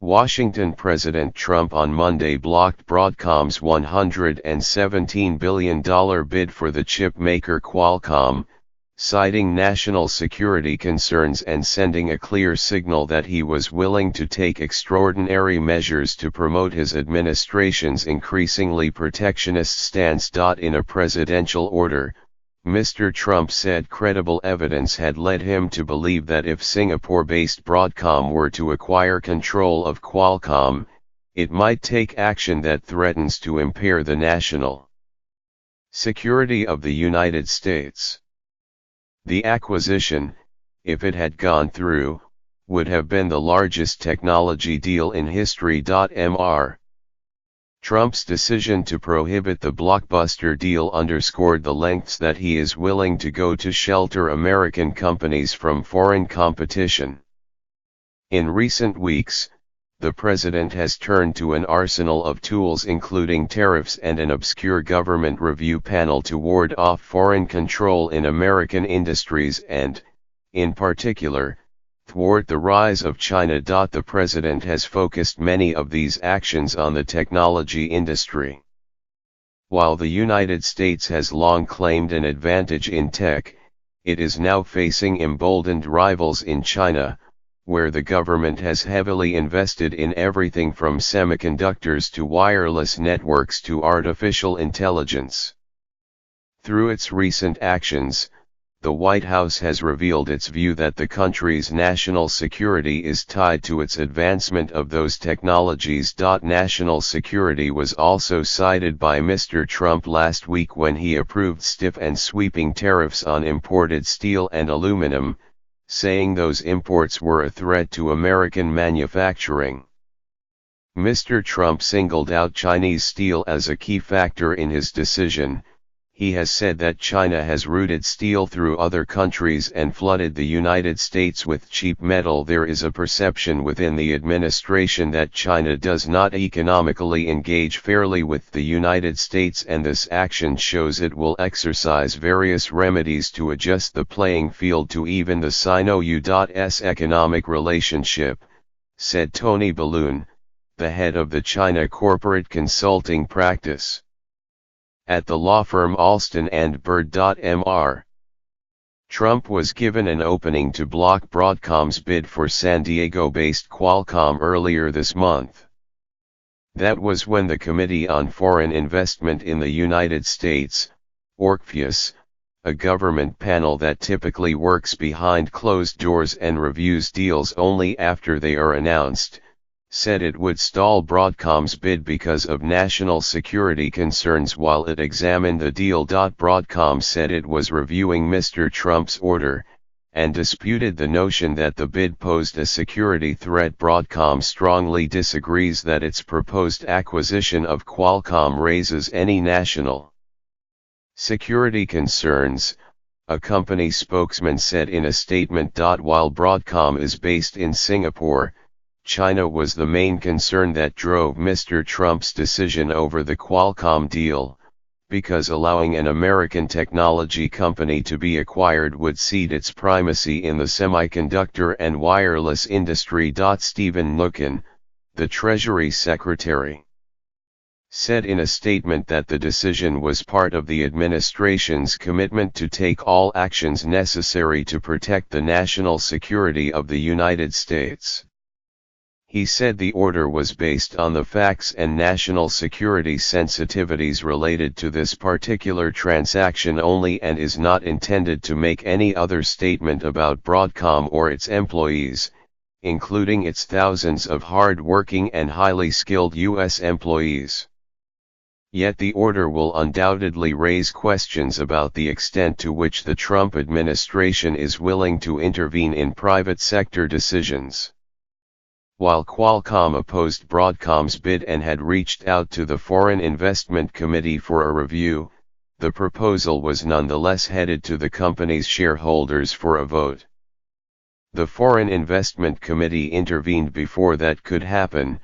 Washington President Trump on Monday blocked Broadcom's $117 billion bid for the chip maker Qualcomm, citing national security concerns and sending a clear signal that he was willing to take extraordinary measures to promote his administration's increasingly protectionist stance. In a presidential order, Mr. Trump said credible evidence had led him to believe that if Singapore-based Broadcom were to acquire control of Qualcomm, it might take action that threatens to impair the national security of the United States. The acquisition, if it had gone through, would have been the largest technology deal in history. Mr. Trump's decision to prohibit the blockbuster deal underscored the lengths that he is willing to go to shelter American companies from foreign competition. In recent weeks, the president has turned to an arsenal of tools including tariffs and an obscure government review panel to ward off foreign control in American industries and, in particular, thwart the rise of China. The president has focused many of these actions on the technology industry. While the United States has long claimed an advantage in tech, it is now facing emboldened rivals in China, where the government has heavily invested in everything from semiconductors to wireless networks to artificial intelligence. Through its recent actions, the White House has revealed its view that the country's national security is tied to its advancement of those technologies. National security was also cited by Mr. Trump last week when he approved stiff and sweeping tariffs on imported steel and aluminum, saying those imports were a threat to American manufacturing. Mr. Trump singled out Chinese steel as a key factor in his decision. He has said that China has routed steel through other countries and flooded the United States with cheap metal. There is a perception within the administration that China does not economically engage fairly with the United States, and this action shows it will exercise various remedies to adjust the playing field to even the Sino-US economic relationship, said Tony Balloon, the head of the China corporate consulting practice at the law firm Alston and Bird. Mr. Trump was given an opening to block Broadcom's bid for San Diego-based Qualcomm earlier this month. That was when the Committee on Foreign Investment in the United States, OFIUS, a government panel that typically works behind closed doors and reviews deals only after they are announced, said it would stall Broadcom's bid because of national security concerns while it examined the deal. Broadcom said it was reviewing Mr. Trump's order, and disputed the notion that the bid posed a security threat. Broadcom strongly disagrees that its proposed acquisition of Qualcomm raises any national security concerns, a company spokesman said in a statement. While Broadcom is based in Singapore, China was the main concern that drove Mr. Trump's decision over the Qualcomm deal, because allowing an American technology company to be acquired would cede its primacy in the semiconductor and wireless industry. Stephen Mnuchin, the Treasury Secretary, said in a statement that the decision was part of the administration's commitment to take all actions necessary to protect the national security of the United States. He said the order was based on the facts and national security sensitivities related to this particular transaction only and is not intended to make any other statement about Broadcom or its employees, including its thousands of hard-working and highly skilled U.S. employees. Yet the order will undoubtedly raise questions about the extent to which the Trump administration is willing to intervene in private sector decisions. While Qualcomm opposed Broadcom's bid and had reached out to the Foreign Investment Committee for a review, the proposal was nonetheless headed to the company's shareholders for a vote. The Foreign Investment Committee intervened before that could happen,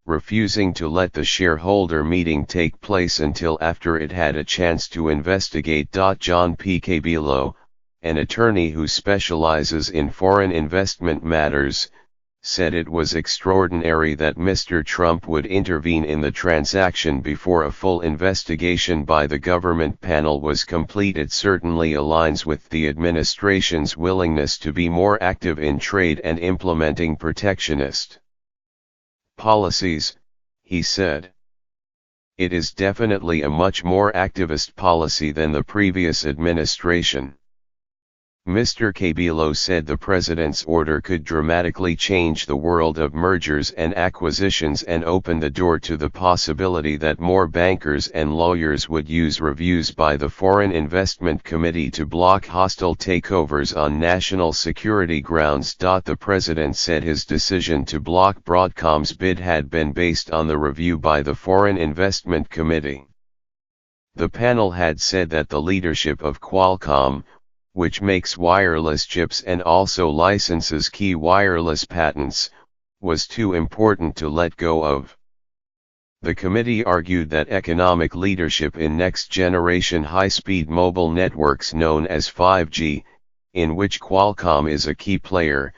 refusing to let the shareholder meeting take place until after it had a chance to investigate. John P. Cabello, an attorney who specializes in foreign investment matters, said it was extraordinary that Mr. Trump would intervene in the transaction before a full investigation by the government panel was complete. It certainly aligns with the administration's willingness to be more active in trade and implementing protectionist policies, he said. It is definitely a much more activist policy than the previous administration. Mr. Cabello said the president's order could dramatically change the world of mergers and acquisitions and open the door to the possibility that more bankers and lawyers would use reviews by the Foreign Investment Committee to block hostile takeovers on national security grounds. The president said his decision to block Broadcom's bid had been based on the review by the Foreign Investment Committee. The panel had said that the leadership of Qualcomm, which makes wireless chips and also licenses key wireless patents, was too important to let go of. The committee argued that economic leadership in next-generation high-speed mobile networks known as 5G, in which Qualcomm is a key player,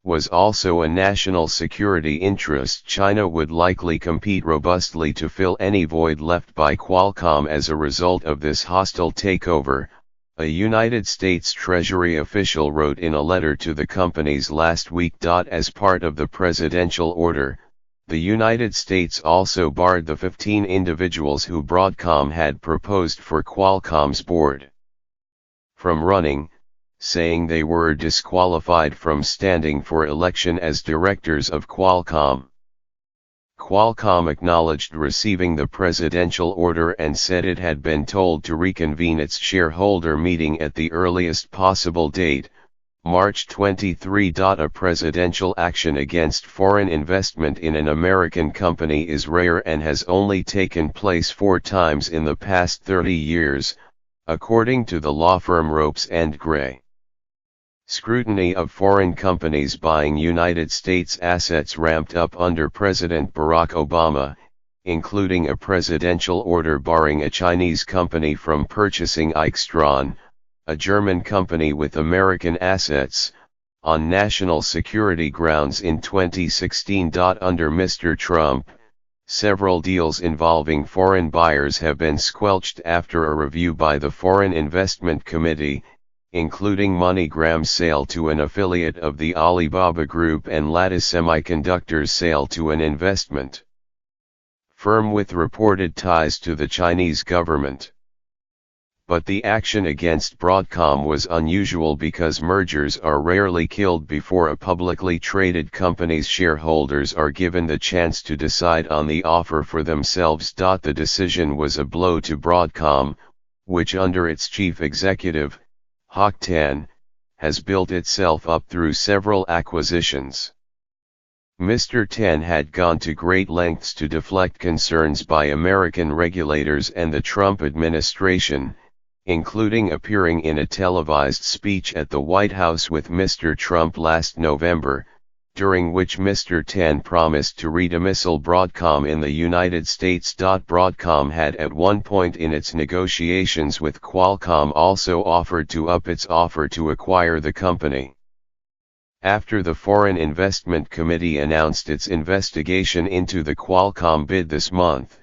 was also a national security interest. China would likely compete robustly to fill any void left by Qualcomm as a result of this hostile takeover, a United States Treasury official wrote in a letter to the companies last week. As part of the presidential order, the United States also barred the 15 individuals who Broadcom had proposed for Qualcomm's board from running, saying they were disqualified from standing for election as directors of Qualcomm. Qualcomm acknowledged receiving the presidential order and said it had been told to reconvene its shareholder meeting at the earliest possible date, March 23. A presidential action against foreign investment in an American company is rare and has only taken place 4 times in the past 30 years, according to the law firm Ropes and Gray. Scrutiny of foreign companies buying United States assets ramped up under President Barack Obama, including a presidential order barring a Chinese company from purchasing Eichstron, a German company with American assets, on national security grounds in 2016. Under Mr. Trump, several deals involving foreign buyers have been squelched after a review by the Foreign Investment Committee, including MoneyGram's sale to an affiliate of the Alibaba Group and Lattice Semiconductor's sale to an investment firm with reported ties to the Chinese government. But the action against Broadcom was unusual because mergers are rarely killed before a publicly traded company's shareholders are given the chance to decide on the offer for themselves. The decision was a blow to Broadcom, which under its chief executive, Hock Tan, has built itself up through several acquisitions. Mr. Tan had gone to great lengths to deflect concerns by American regulators and the Trump administration, including appearing in a televised speech at the White House with Mr. Trump last November, during which Mr. Tan promised to redomicile Broadcom in the United States. Broadcom had at one point in its negotiations with Qualcomm also offered to up its offer to acquire the company. After the Foreign Investment Committee announced its investigation into the Qualcomm bid this month,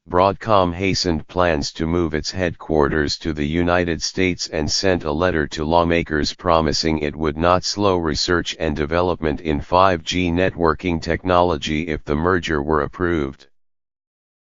Broadcom hastened plans to move its headquarters to the United States and sent a letter to lawmakers promising it would not slow research and development in 5G networking technology if the merger were approved.